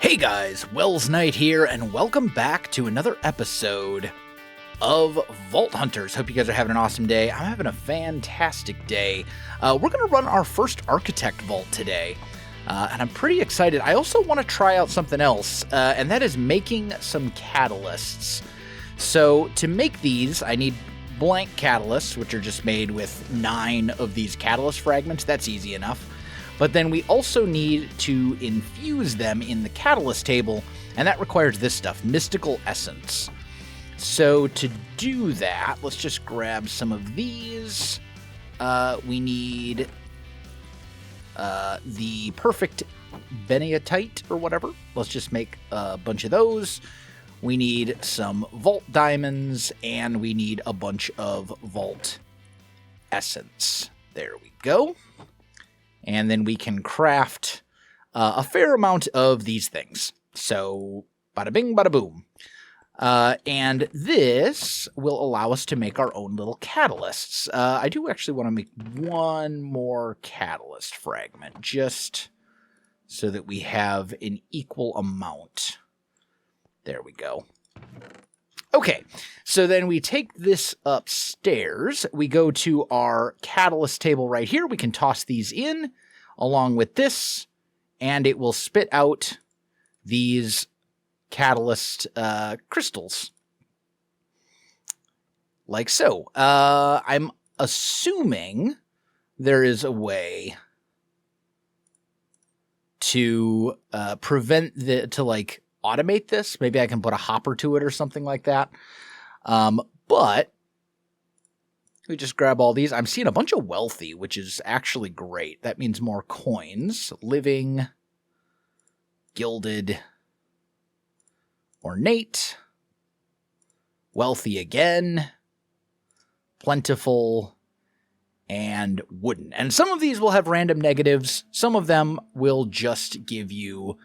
Hey guys, Welsknight here, and welcome back to another episode of Vault Hunters. Hope you guys are having an awesome day. I'm having a fantastic day. We're going to run our first Architect Vault today, and I'm pretty excited. I also want to try out something else, and that is making some catalysts. So to make these, I need blank catalysts, which are just made with 9 of these catalyst fragments. That's easy enough. But then we also need to infuse them in the catalyst table, and that requires this stuff, Mystical Essence. So to do that, let's just grab some of these. We need the Perfect Beniatite or whatever. Let's just make a bunch of those. We need some Vault Diamonds, and we need a bunch of Vault Essence. There we go. And then we can craft a fair amount of these things. So, bada bing, bada boom. And this will allow us to make our own little catalysts. I do actually want to make one more catalyst fragment, just so that we have an equal amount. There we go. Okay, so then we take this upstairs. We go to our catalyst table right here. We can toss these in along with this, and it will spit out these catalyst crystals. Like so. I'm assuming there is a way to automate this. Maybe I can put a hopper to it or something like that. But we just grab all these. I'm seeing a bunch of wealthy, which is actually great. That means more coins. Living, gilded, ornate, wealthy again, plentiful, and wooden. And some of these will have random negatives. Some of them will just give you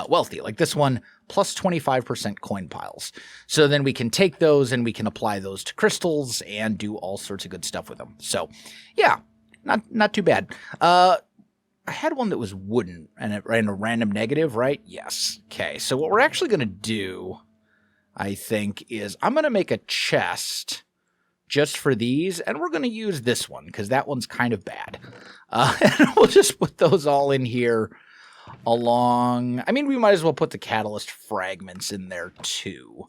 wealthy, like this one, plus 25% coin piles. So then we can take those and we can apply those to crystals and do all sorts of good stuff with them. So yeah, not too bad. I had one that was wooden and it ran a random negative, right? Yes. Okay, so what we're actually going to do, I think, is I'm going to make a chest just for these, and we're going to use this one because that one's kind of bad. And we'll just put those all in here along. I mean, we might as well put the catalyst fragments in there too.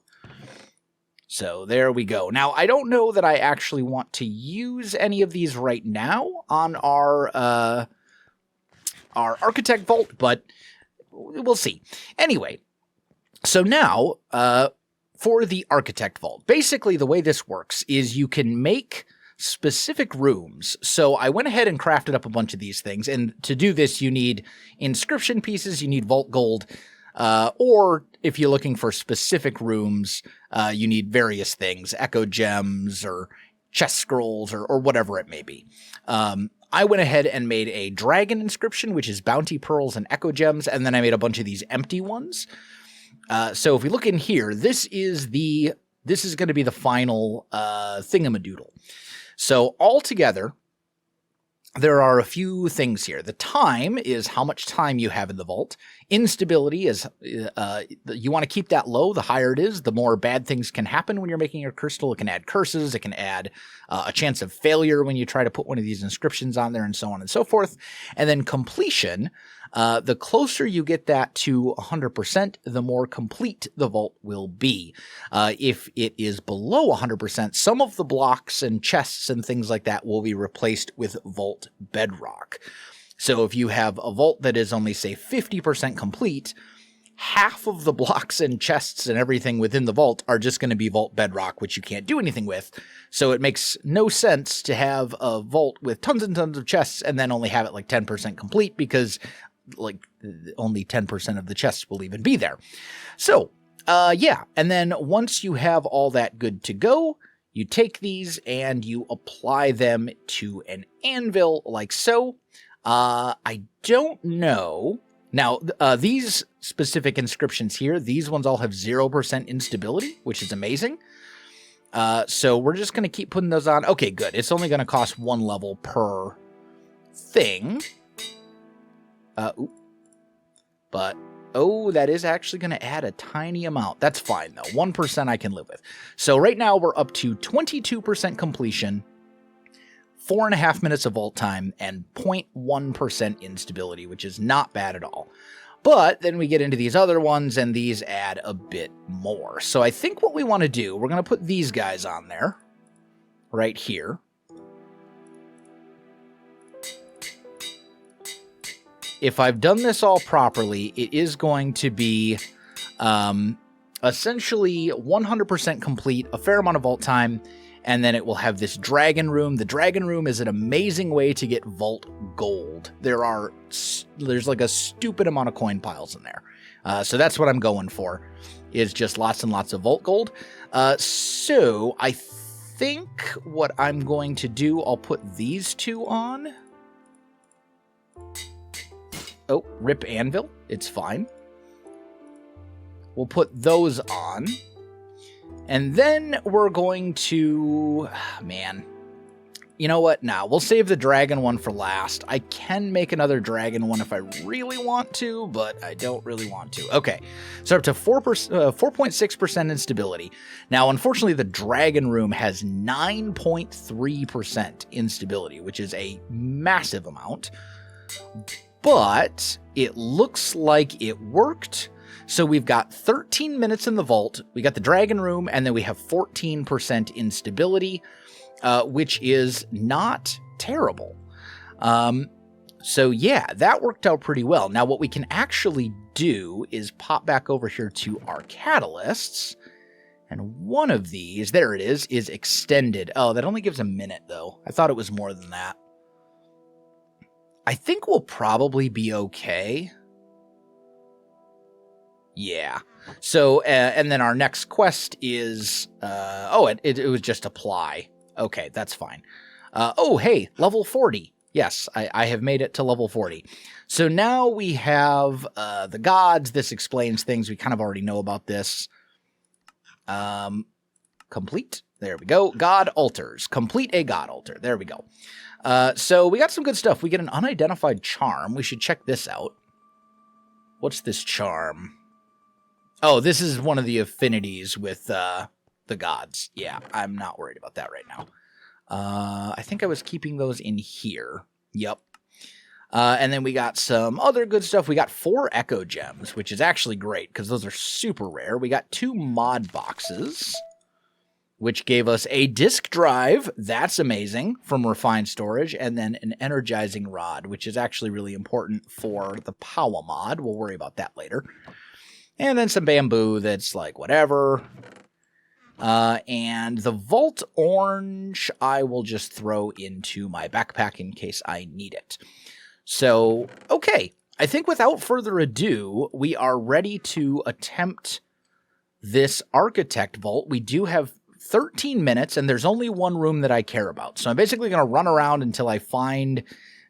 So there we go. Now, I don't know that I actually want to use any of these right now on our Architect Vault, but we'll see. Anyway, so now for the Architect Vault, basically the way this works is you can make specific rooms. So I went ahead and crafted up a bunch of these things, and to do this you need inscription pieces, you need vault gold, or if you're looking for specific rooms, you need various things, echo gems or chest scrolls or whatever it may be. I went ahead and made a dragon inscription, which is bounty pearls and echo gems, and then I made a bunch of these empty ones. So if we look in here, this is going to be the final thingamadoodle. So altogether, there are a few things here. The time is how much time you have in the vault. Instability is, you want to keep that low. The higher it is, the more bad things can happen when you're making your crystal. It can add curses. It can add a chance of failure when you try to put one of these inscriptions on there, and so on and so forth. And then completion, the closer you get that to 100%, the more complete the vault will be. If it is below 100%, some of the blocks and chests and things like that will be replaced with vault bedrock. So if you have a vault that is only, say, 50% complete, half of the blocks and chests and everything within the vault are just going to be vault bedrock, which you can't do anything with. So it makes no sense to have a vault with tons and tons of chests and then only have it like 10% complete, because like only 10% of the chests will even be there. So, yeah. And then once you have all that good to go, you take these and you apply them to an anvil like so. I don't know. Now, these specific inscriptions here, these ones all have 0% instability, which is amazing. So we're just going to keep putting those on. Okay, good. It's only going to cost 1 level per thing. But Oh, that is actually going to add a tiny amount. That's fine, though. 1% I can live with. So right now we're up to 22% completion, 4.5 minutes of vault time, and 0.1% instability, which is not bad at all. But then we get into these other ones, and these add a bit more. So I think what we want to do, we're going to put these guys on there, right here. If I've done this all properly, it is going to be essentially 100% complete, a fair amount of vault time, and then it will have this dragon room. The dragon room is an amazing way to get vault gold. There's like a stupid amount of coin piles in there. So that's what I'm going for, is just lots and lots of vault gold. So I think what I'm going to do, I'll put these two on. Oh, rip anvil. It's fine. We'll put those on. And then we're going to... man. You know what? Now, we'll save the dragon one for last. I can make another dragon one if I really want to, but I don't really want to. Okay, so up to 4.6% instability. Now, unfortunately, the dragon room has 9.3% instability, which is a massive amount. But it looks like it worked. So we've got 13 minutes in the vault, we got the dragon room, and then we have 14% instability, which is not terrible. So yeah, that worked out pretty well. Now what we can actually do is pop back over here to our catalysts, and one of these, there it is extended. Oh, that only gives a minute though. I thought it was more than that. I think we'll probably be okay. Yeah. So, and then our next quest is, it was just apply. Okay, that's fine. Oh, hey, level 40. Yes, I have made it to level 40. So now we have the gods. This explains things. We kind of already know about this. Complete. There we go. God altars. Complete a god altar. There we go. So we got some good stuff. We get an unidentified charm. We should check this out. What's this charm? Oh, this is one of the affinities with the gods. Yeah, I'm not worried about that right now. I think I was keeping those in here. Yep. And then we got some other good stuff. We got 4 echo gems, which is actually great because those are super rare. We got 2 mod boxes, which gave us a disk drive. That's amazing, from refined storage, and then an energizing rod, which is actually really important for the power mod. We'll worry about that later. And then some bamboo that's like whatever. And the Vault Orange I will just throw into my backpack in case I need it. So, okay. I think without further ado, we are ready to attempt this Architect Vault. We do have 13 minutes, and there's only one room that I care about. So I'm basically going to run around until I find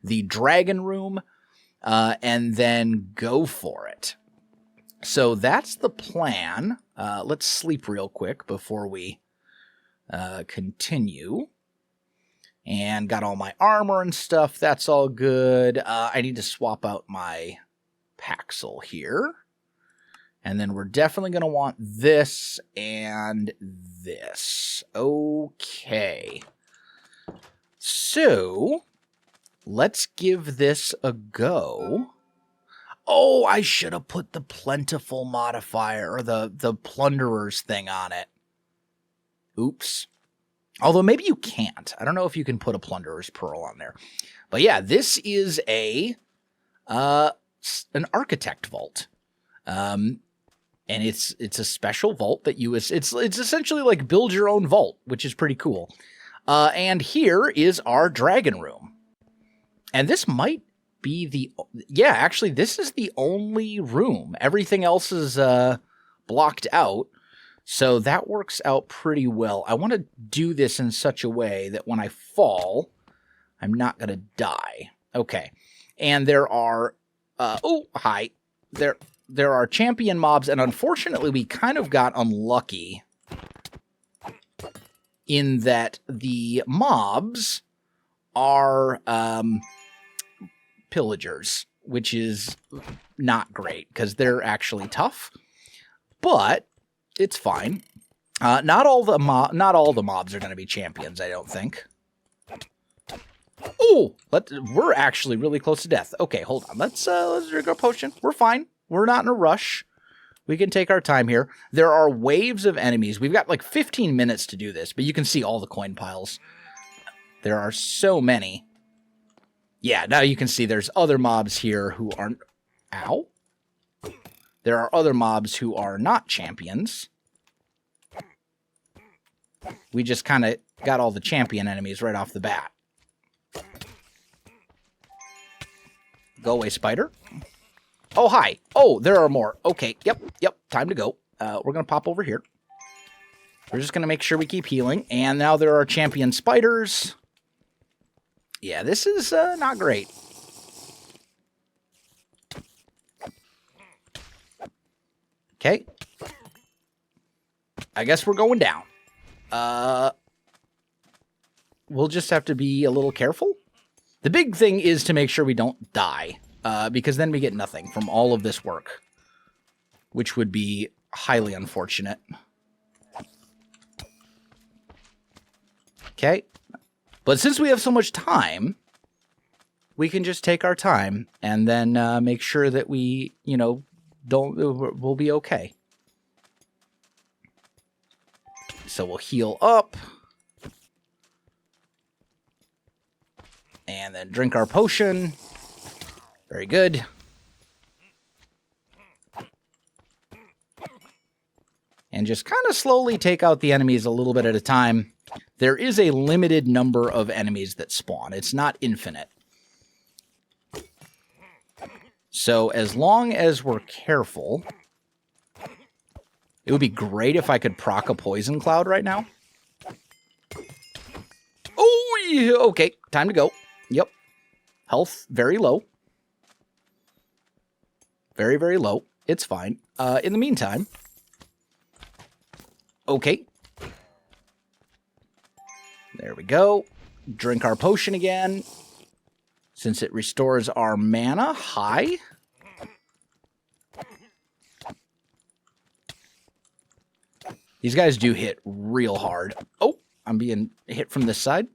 the dragon room, and then go for it. So that's the plan. Let's sleep real quick before we continue. And got all my armor and stuff. That's all good. I need to swap out my Paxel here. And then we're definitely going to want this and this. Okay. So, let's give this a go. Oh, I should have put the plentiful modifier, or the plunderers thing on it. Oops. Although maybe you can't. I don't know if you can put a plunderer's pearl on there. But yeah, this is an architect vault. And it's a special vault that it's essentially like build your own vault, which is pretty cool. And here is our dragon room. And this might be actually this is the only room. Everything else is blocked out. So that works out pretty well. I want to do this in such a way that when I fall, I'm not going to die. Okay. And there are There are champion mobs, and unfortunately we kind of got unlucky in that the mobs are pillagers, which is not great because they're actually tough, but it's fine. Not all the mobs are going to be champions, I don't think. Oh, we're actually really close to death. Okay, hold on. Let's drink our potion. We're fine. We're not in a rush. We can take our time here. There are waves of enemies. We've got like 15 minutes to do this, but you can see all the coin piles. There are so many. Yeah, now you can see there's other mobs here who aren't... Ow. There are other mobs who are not champions. We just kind of got all the champion enemies right off the bat. Go away, spider. Oh, hi. Oh, there are more. Okay, yep. Time to go. We're going to pop over here. We're just going to make sure we keep healing. And now there are champion spiders. Yeah, this is not great. Okay. I guess we're going down. We'll just have to be a little careful. The big thing is to make sure we don't die. Because then we get nothing from all of this work, which would be highly unfortunate. Okay. But since we have so much time, we can just take our time and then make sure that we, we'll be okay. So we'll heal up. And then drink our potion. Very good. And just kind of slowly take out the enemies a little bit at a time. There is a limited number of enemies that spawn. It's not infinite. So as long as we're careful, it would be great if I could proc a poison cloud right now. Oh, yeah, okay. Time to go. Yep. Health very low. Very, very low. It's fine. In the meantime... Okay. There we go. Drink our potion again. Since it restores our mana high. These guys do hit real hard. Oh, I'm being hit from this side.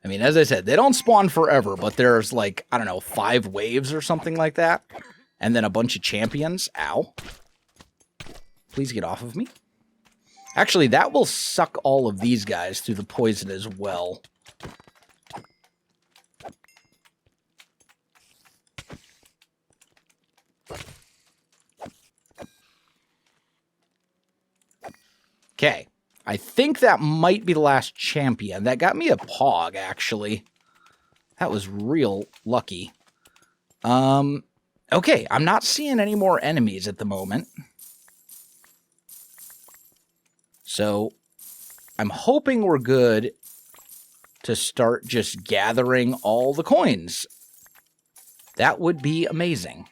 I mean, as I said, they don't spawn forever, but there's like, I don't know, 5 waves or something like that. And then a bunch of champions. Ow. Please get off of me. Actually, that will suck all of these guys through the poison as well. Okay. I think that might be the last champion. That got me a pog, actually. That was real lucky. Okay, I'm not seeing any more enemies at the moment. So, I'm hoping we're good to start just gathering all the coins. That would be amazing.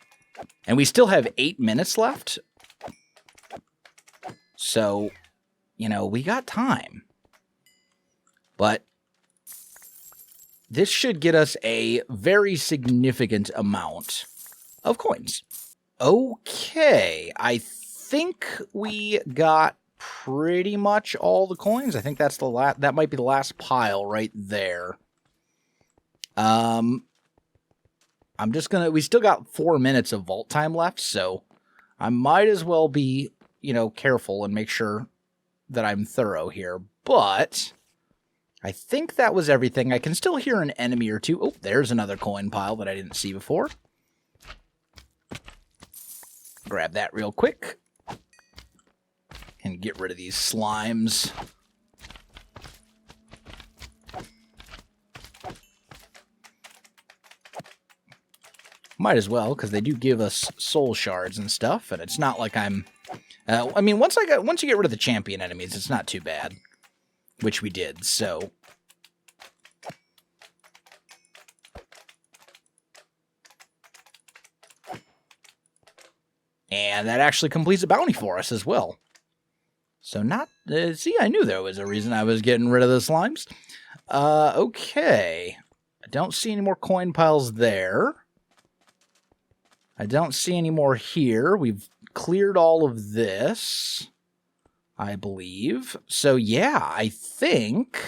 And we still have 8 minutes left. So... we got time. But this should get us a very significant amount of coins. Okay, I think we got pretty much all the coins. I think that's that might be the last pile right there. I'm just gonna... We still got 4 minutes of vault time left, so I might as well be, careful and make sure that I'm thorough here, but I think that was everything. I can still hear an enemy or two. Oh, there's another coin pile that I didn't see before. Grab that real quick. And get rid of these slimes. Might as well, because they do give us soul shards and stuff, and it's not like I'm... I mean, once you get rid of the champion enemies, it's not too bad, which we did, so. And that actually completes a bounty for us as well. So not... see, I knew there was a reason I was getting rid of the slimes. Okay. I don't see any more coin piles there. I don't see any more here. We've cleared all of this, I believe. So yeah, I think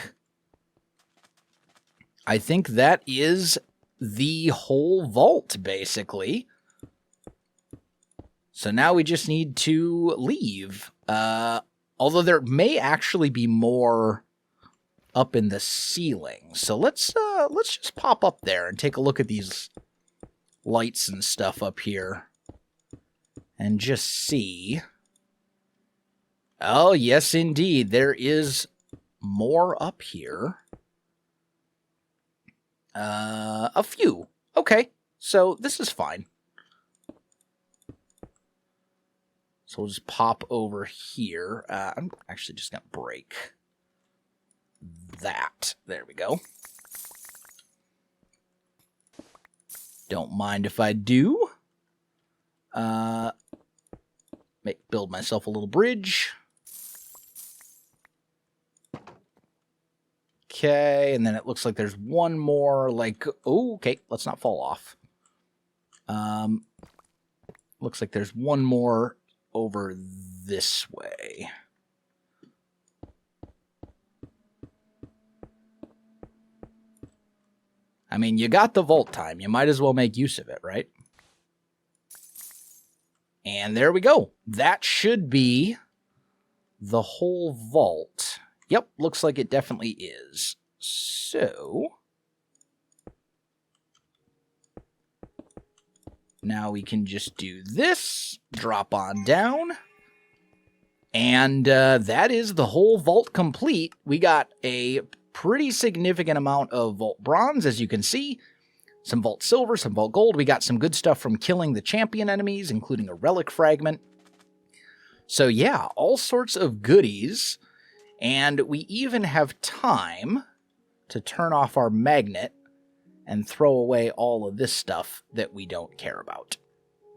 that is the whole vault, basically. So now we just need to leave. Although there may actually be more up in the ceiling. So let's just pop up there and take a look at these lights and stuff up here and just see. Oh, yes, indeed. There is more up here. A few. Okay, so this is fine. So we'll just pop over here. I'm actually just going to break that. There we go. Don't mind if I do. Build myself a little bridge. Okay, and then it looks like there's one more, like, oh, okay, let's not fall off. Looks like there's one more over this way. I mean, you got the vault time. You might as well make use of it, right? And there we go. That should be the whole vault. Yep, looks like it definitely is. So now we can just do this, drop on down, and that is the whole vault complete. We got a pretty significant amount of vault bronze, as you can see. Some vault silver, some vault gold. We got some good stuff from killing the champion enemies, including a relic fragment. So yeah, all sorts of goodies. And we even have time to turn off our magnet and throw away all of this stuff that we don't care about.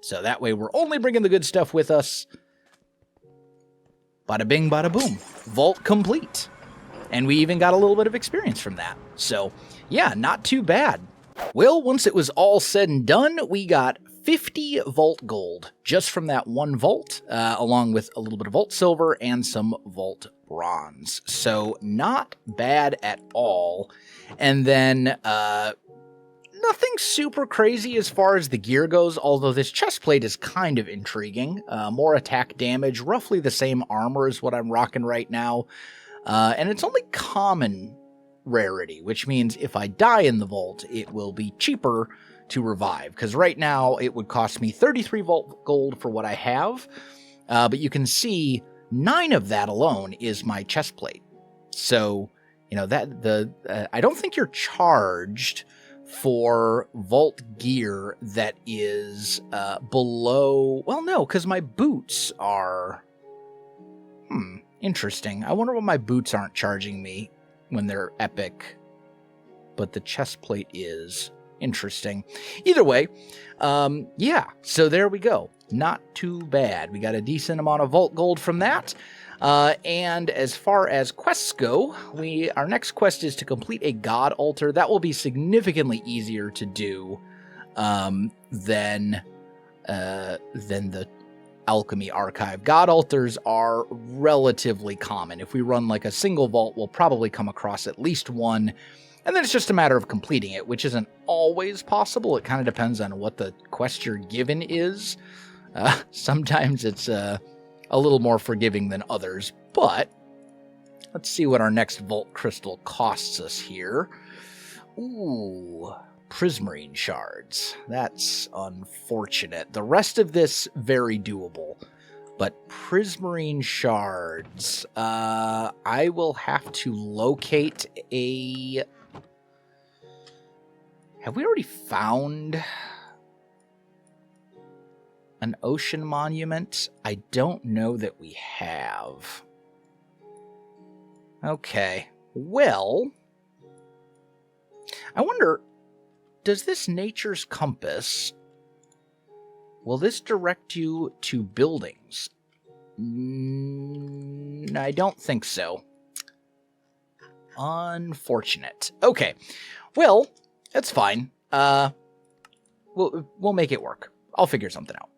So that way we're only bringing the good stuff with us. Bada bing, bada boom. Vault complete. And we even got a little bit of experience from that. So yeah, not too bad. Well, once it was all said and done, we got 50 vault gold just from that one vault, along with a little bit of vault silver and some vault bronze. So not bad at all. And then nothing super crazy as far as the gear goes, although this chest plate is kind of intriguing. More attack damage, roughly the same armor as what I'm rocking right now. And it's only common rarity, which means if I die in the vault, it will be cheaper to revive, because right now it would cost me 33 vault gold for what I have, but you can see 9 of that alone is my chest plate. So, you know, that I don't think you're charged for vault gear that is below, well, no, because my boots are, interesting. I wonder why my boots aren't charging me when they're epic, but the chest plate is. Interesting. Either way, yeah, so there we go. Not too bad. We got a decent amount of vault gold from that. And as far as quests go, our next quest is to complete a god altar. That will be significantly easier to do than the alchemy archive. God altars are relatively common. If we run like a single vault, we'll probably come across at least one. And then it's just a matter of completing it, which isn't always possible. It kind of depends on what the quest you're given is. Sometimes it's a little more forgiving than others, but let's see what our next vault crystal costs us here. Ooh, prismarine shards. That's unfortunate. The rest of this, very doable. But prismarine shards, I will have to locate a... Have we already found an ocean monument? I don't know that we have. Okay, well, I wonder, does this nature's compass, will this direct you to buildings? I don't think so. Unfortunate. Okay. Well, that's fine. We'll make it work. I'll figure something out.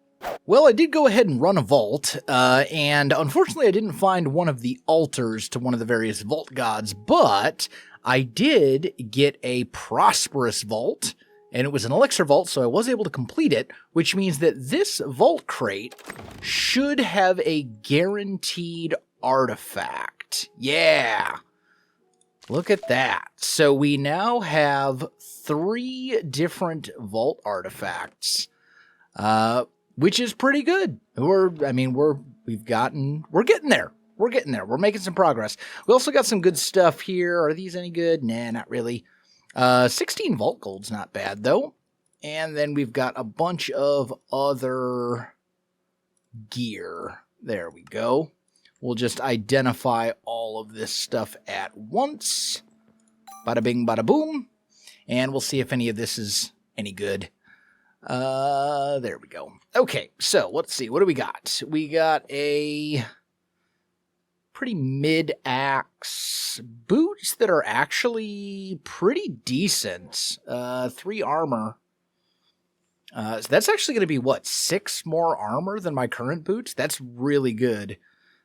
Well, I did go ahead and run a vault, and unfortunately I didn't find one of the altars to one of the various vault gods, but I did get a prosperous vault, and it was an elixir vault, so I was able to complete it, which means that this vault crate should have a guaranteed artifact. Yeah! Look at that. So we now have 3 different vault artifacts, which is pretty good. We're getting there. We're getting there. We're making some progress. We also got some good stuff here. Are these any good? Nah, not really. 16 vault gold's not bad, though. And then we've got a bunch of other gear. There we go. We'll just identify all of this stuff at once. Bada bing, bada boom. And we'll see if any of this is any good. There we go. Okay, so let's see. What do we got? We got a pretty mid-axe boots that are actually pretty decent. 3 armor. So that's actually going to be, what, 6 more armor than my current boots? That's really good.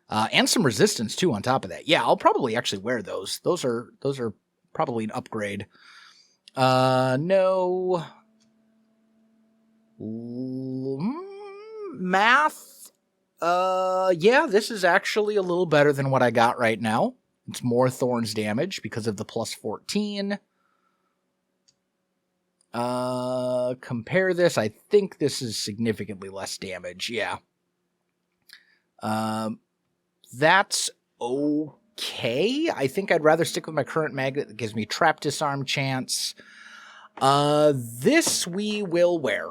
And some resistance, too, on top of that. Yeah, I'll probably actually wear those. Those are probably an upgrade. No. Math. Yeah, this is actually a little better than what I got right now. It's more thorns damage because of the plus 14. Compare this. I think this is significantly less damage. Yeah. That's okay. I think I'd rather stick with my current magnet that gives me trap disarm chance. This we will wear.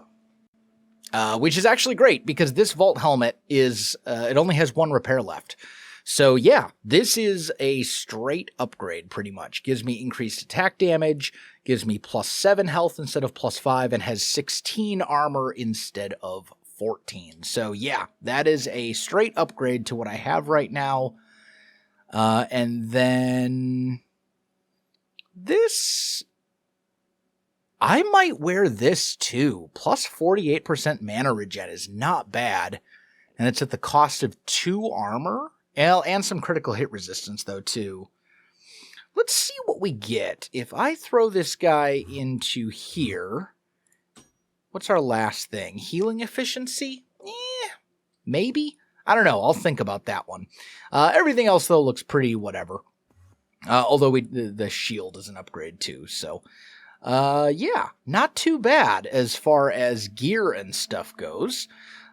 Which is actually great because this vault helmet is, it only has 1 repair left. So yeah, this is a straight upgrade pretty much. Gives me increased attack damage, gives me plus 7 health instead of plus 5, and has 16 armor instead of 14. So yeah, that is a straight upgrade to what I have right now. And then this, I might wear this too. Plus 48% mana regen is not bad. And it's at the cost of 2 armor. And some critical hit resistance though too. Let's see what we get. If I throw this guy into here, what's our last thing? Healing efficiency? Maybe? I don't know. I'll think about that one. Everything else though looks pretty whatever. Although the shield is an upgrade too, so... yeah, not too bad as far as gear and stuff goes.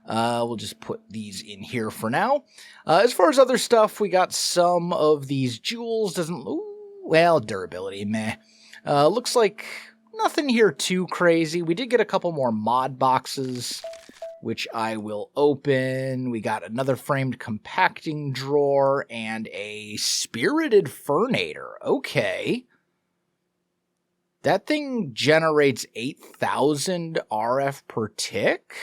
We'll just put these in here for now. As far as other stuff, we got some of these jewels. Well, durability, meh. Looks like nothing here too crazy. We did get a couple more mod boxes, which I will open. We got another framed compacting drawer and a spirited fernator. Okay. That thing generates 8,000 RF per tick.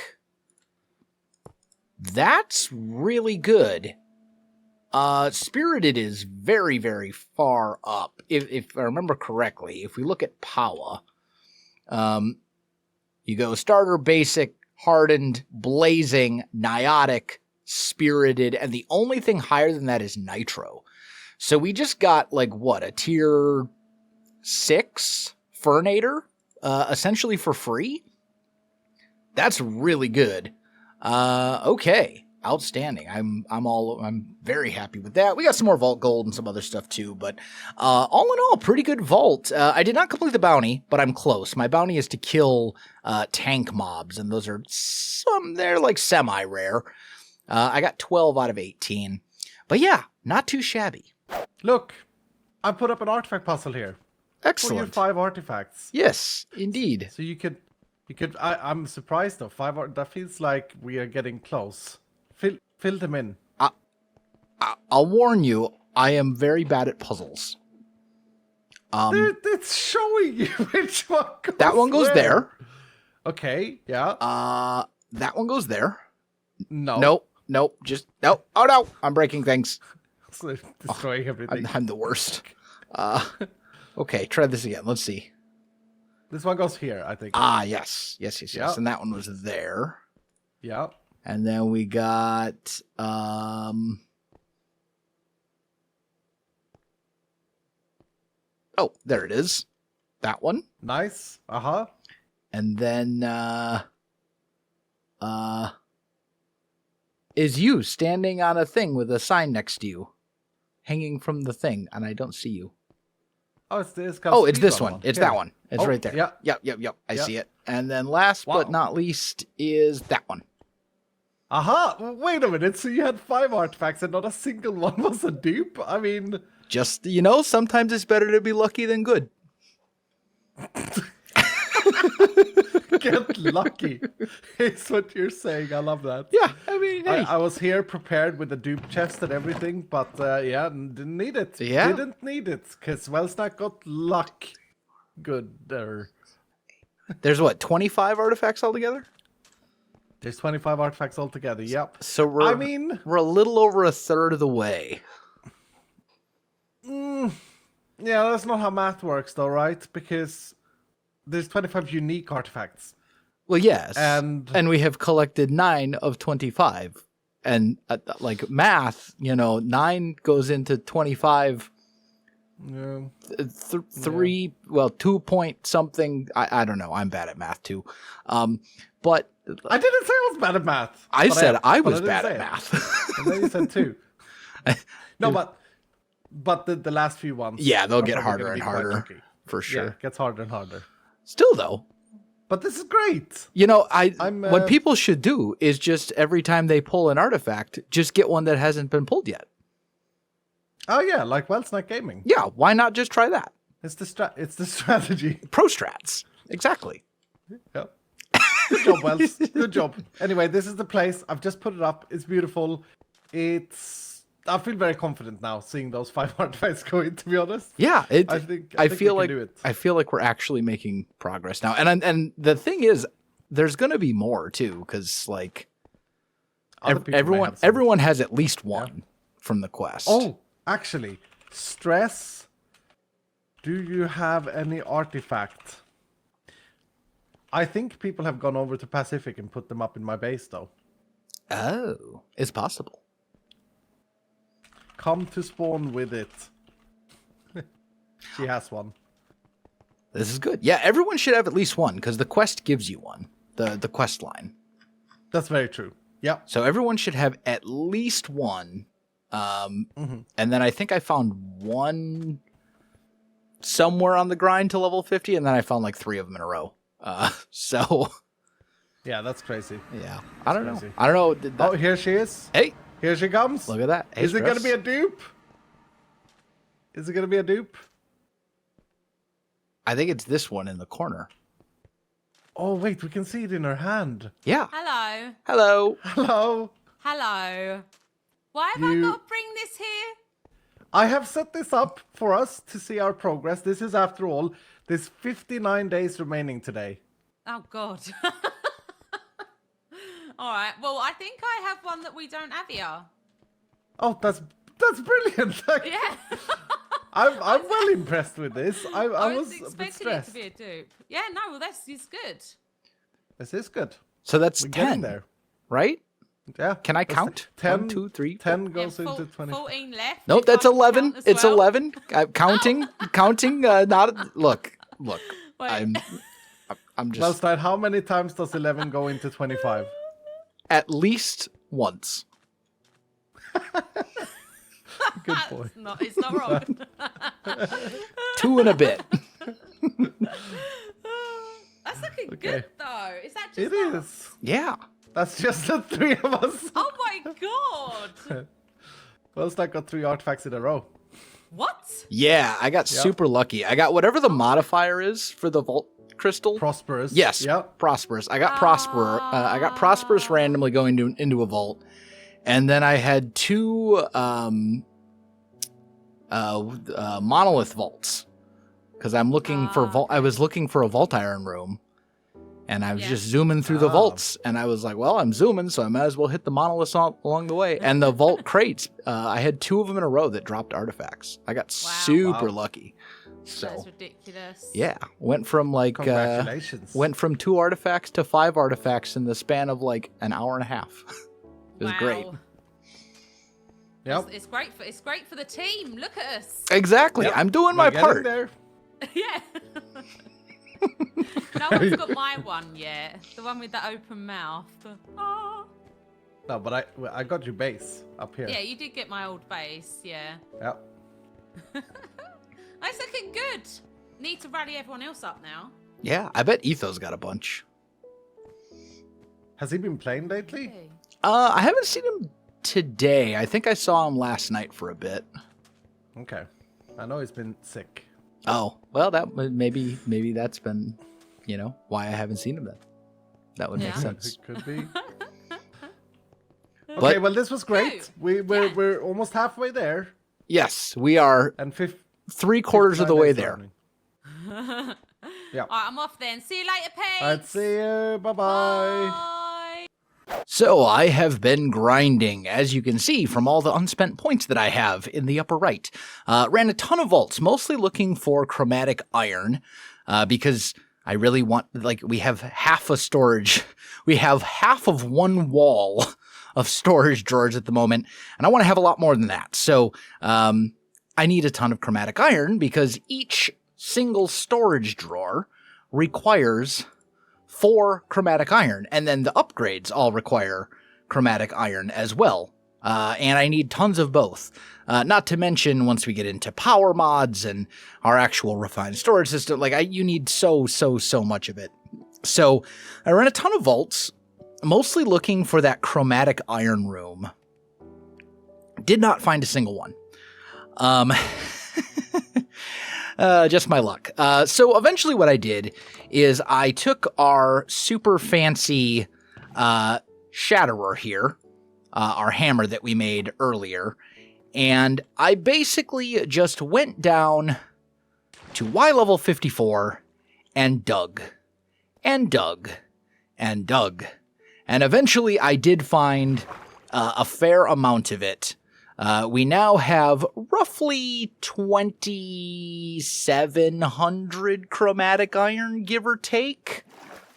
That's really good. Spirited is very, very far up. If I remember correctly, if we look at Power, you go starter, basic, hardened, blazing, niotic, spirited, and the only thing higher than that is nitro. So we just got, like, what, a tier 6 Fernator, essentially for free? That's really good. Okay, outstanding. I'm very happy with that. We got some more vault gold and some other stuff too, but all in all, pretty good vault. I did not complete the bounty, but I'm close. My bounty is to kill tank mobs, and those are they're like semi-rare. I got 12 out of 18. But yeah, not too shabby. Look, I put up an artifact puzzle here. Excellent. 5 artifacts. Yes, indeed. So you could. I'm surprised though. 5. That feels like we are getting close. Fill them in. I'll warn you. I am very bad at puzzles. It's showing you which one goes. That one goes there. Okay. Yeah. That one goes there. No. Nope. Nope. Just nope. Oh no! I'm breaking things. So destroying everything. I'm the worst. Okay, try this again. Let's see. This one goes here, I think. Ah, yes. Yes. Yep. And that one was there. Yeah. And then we got oh, there it is. That one. Nice. Uh-huh. And then is you standing on a thing with a sign next to you, hanging from the thing, and I don't see you. Oh, it's this. Oh, it's this one. It's Here. that one. It's right there. Yeah. Yep. I see it. And then last but not least is that one. Aha! Wait a minute. So you had 5 artifacts and not a single one was a dupe? I mean... Just, sometimes it's better to be lucky than good. Get lucky. Is what you're saying. I love that. Yeah, I mean, hey. I was here prepared with the dupe chest and everything, but yeah, didn't need it. Yeah. Didn't need it, because Welsknight got luck. Good there. There's what, 25 artifacts altogether? There's 25 artifacts altogether, yep. So we're a little over a third of the way. Yeah, that's not how math works though, right? Because there's 25 unique artifacts. Well, yes. And we have collected 9 of 25. And like math, 9 goes into 25. Yeah. 2 point something. I don't know. I'm bad at math too. But I didn't say I was bad at math. I said I was bad at math. And then you said 2. No, but the last few ones. Yeah, they'll get harder and harder. For sure. Yeah, it gets harder and harder. Still though. But this is great. What people should do is just every time they pull an artifact, just get one that hasn't been pulled yet. Oh yeah, like Welsknight Gaming. Yeah, why not just try that? It's the strategy. Pro strats. Exactly. Yep. Good job, Wells. Good job. Anyway, this is the place. I've just put it up. It's beautiful. I feel very confident now seeing those 5 artifacts go in, to be honest. Yeah, I feel like we're actually making progress now. And the thing is, there's going to be more too, because like everyone has at least one from the quest. Oh, actually, stress. Do you have any artifact? I think people have gone over to Pacific and put them up in my base, though. Oh, it's possible. Come to spawn with it. She has one. This is good. Yeah, everyone should have at least one, because the quest gives you one. The quest line. That's very true. Yeah. So everyone should have at least one. And then I think I found one somewhere on the grind to level 50, and then I found like 3 of them in a row. So yeah, that's crazy. Yeah, I don't know. Oh, here she is. Hey, here she comes. Look at that. Hey, is it gonna be a dupe? Is it gonna be a dupe? I think it's this one in the corner. Oh wait, we can see it in her hand. Yeah. Hello. Hello. Hello. Hello. Why have I got to bring this here? I have set this up for us to see our progress. This is, after all, there's 59 days remaining today. Oh, God. All right. Well, I think I have one that we don't have here. Oh, that's brilliant. Yeah. I'm well impressed with this. I was expecting it to be a dupe. Yeah, no, well, this is good. This is good. So that's We're 10 there. right? Yeah. Can I count? 10, 1, 2, 3, 10 goes into 20. 14 left. Nope, that's 11. It's well. 11. Counting. Not look. Wait. I'm just Welsknight, how many times does 11 go into 25? at least once. Good boy. It's not wrong. 2 and a bit. That's looking good, though. Is that just It us? is. Yeah. That's just the 3 of us. Oh, my God. Welsknight got 3 artifacts in a row. What? Yeah, I got super lucky. I got whatever the modifier is for the vault crystal. Prosperous. Yes. Yep. Prosperous. I got I got prosperous randomly going into a vault, and then I had 2 monolith vaults because I'm looking for I was looking for a vault iron room, And I was just zooming through the vaults, and I was like, well, I'm zooming, so I might as well hit the monoliths along the way. And the vault crates, I had 2 of them in a row that dropped artifacts. I got super lucky. So that's ridiculous. Yeah, went from like Congratulations. went from 2 artifacts to 5 artifacts in the span of like an hour and a half. It was great. Yep. It's great for the team. Look at us. Exactly. Yep. I'm doing We're my getting part. there. Yeah. No one's got my one yet. The one with the open mouth. Oh. No, but I got your base up here. Yeah, you did get my old base. Yeah. Yep. That's looking good. Need to rally everyone else up now. Yeah, I bet Etho's got a bunch. Has he been playing lately? Hey. I haven't seen him today. I think I saw him last night for a bit. Okay. I know he's been sick. Oh, well, that maybe that's been, why I haven't seen him then. That would make sense. It could be. But- Okay, well, this was great. We're almost halfway there. Yes, we are And 3/4 of the way there. Yeah. All right, I'm off then. See you later, Paige. All right, see you. Bye-bye. Bye. So I have been grinding, as you can see from all the unspent points that I have in the upper right. Ran a ton of vaults, mostly looking for chromatic iron, because I really want, we have half a storage. We have half of one wall of storage drawers at the moment, and I want to have a lot more than that. So I need a ton of chromatic iron because each single storage drawer requires 4 chromatic iron, and then the upgrades all require chromatic iron as well. And I need tons of both. Not to mention, once we get into power mods and our actual refined storage system, you need so much of it. So I ran a ton of vaults, mostly looking for that chromatic iron room. Did not find a single one. Just my luck. So eventually what I did is I took our super fancy shatterer here, our hammer that we made earlier, and I basically just went down to Y level 54 and dug, and dug, and dug. And eventually I did find a fair amount of it. We now have roughly 2,700 chromatic iron, give or take.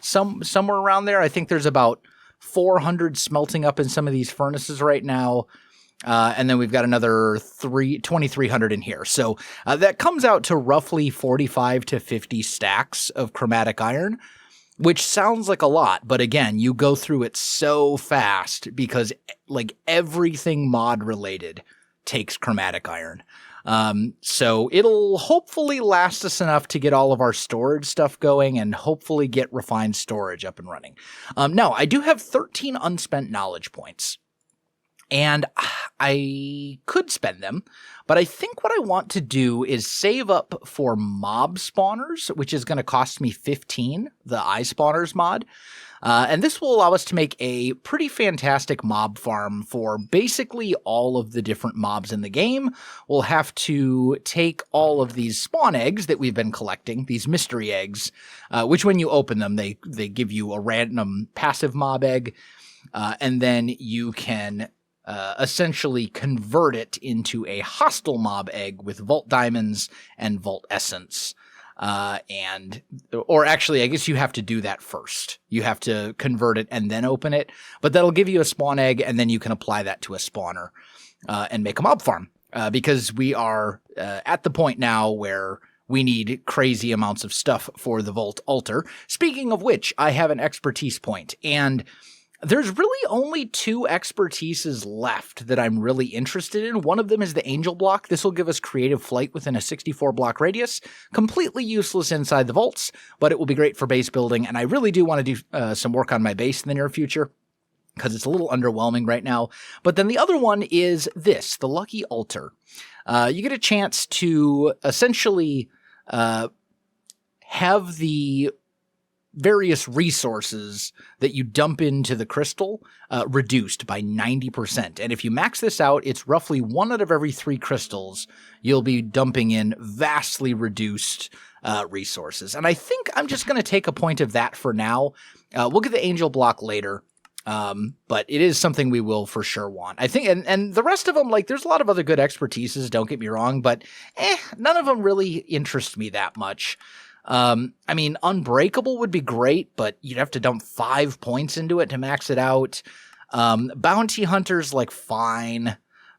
Somewhere around there. I think there's about 400 smelting up in some of these furnaces right now. And then we've got another 2,300 in here. So that comes out to roughly 45 to 50 stacks of chromatic iron, which sounds like a lot. But again, you go through it so fast because everything mod related takes chromatic iron. So it'll hopefully last us enough to get all of our storage stuff going and hopefully get refined storage up and running. Now, I do have 13 unspent knowledge points. And I could spend them, but I think what I want to do is save up for mob spawners, which is going to cost me 15, the eye spawners mod. And this will allow us to make a pretty fantastic mob farm for basically all of the different mobs in the game. We'll have to take all of these spawn eggs that we've been collecting, these mystery eggs, which when you open them, they give you a random passive mob egg, and then you can essentially convert it into a hostile mob egg with vault diamonds and vault essence. Or actually, I guess you have to do that first. You have to convert it and then open it, but that'll give you a spawn egg, and then you can apply that to a spawner, and make a mob farm. Because we are, at the point now where we need crazy amounts of stuff for the vault altar. Speaking of which, I have an expertise point, and there's really only 2 expertises left that I'm really interested in. One of them is the angel block. This will give us creative flight within a 64 block radius. Completely useless inside the vaults, but it will be great for base building. And I really do want to do some work on my base in the near future because it's a little underwhelming right now. But then the other one is this, the lucky altar. You get a chance to essentially have the various resources that you dump into the crystal reduced by 90%. And if you max this out, it's roughly 1 out of every 3 crystals you'll be dumping in vastly reduced resources. And I think I'm just going to take a point of that for now. We'll get the angel block later. But it is something we will for sure want. I think, and the rest of them, like, there's a lot of other good expertises, don't get me wrong, but none of them really interest me that much. I mean, Unbreakable would be great, but you'd have to dump 5 points into it to max it out. Bounty Hunter's, like, fine.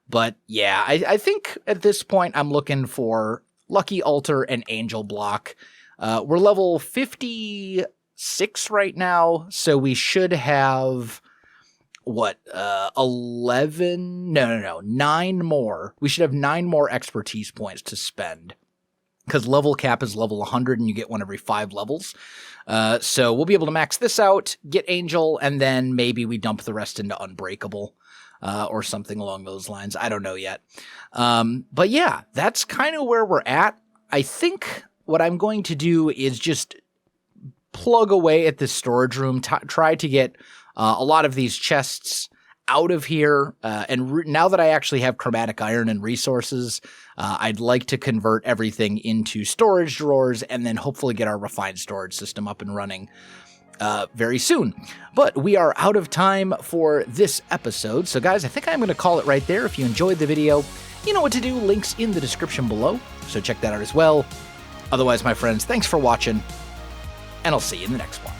But yeah, I think at this point I'm looking for Lucky Altar and Angel Block. We're level 56 right now, so we should have, 11? No, 9 more. We should have 9 more expertise points to spend, because level cap is level 100 and you get one every 5 levels. So we'll be able to max this out, get Angel, and then maybe we dump the rest into Unbreakable. Or something along those lines. I don't know yet. But yeah, that's kind of where we're at. I think what I'm going to do is just plug away at this storage room, try to get a lot of these chests out of here. And now that I actually have chromatic iron and resources, I'd like to convert everything into storage drawers and then hopefully get our refined storage system up and running very soon. But we are out of time for this episode. So guys, I think I'm going to call it right there. If you enjoyed the video, you know what to do. Links in the description below. So check that out as well. Otherwise, my friends, thanks for watching, and I'll see you in the next one.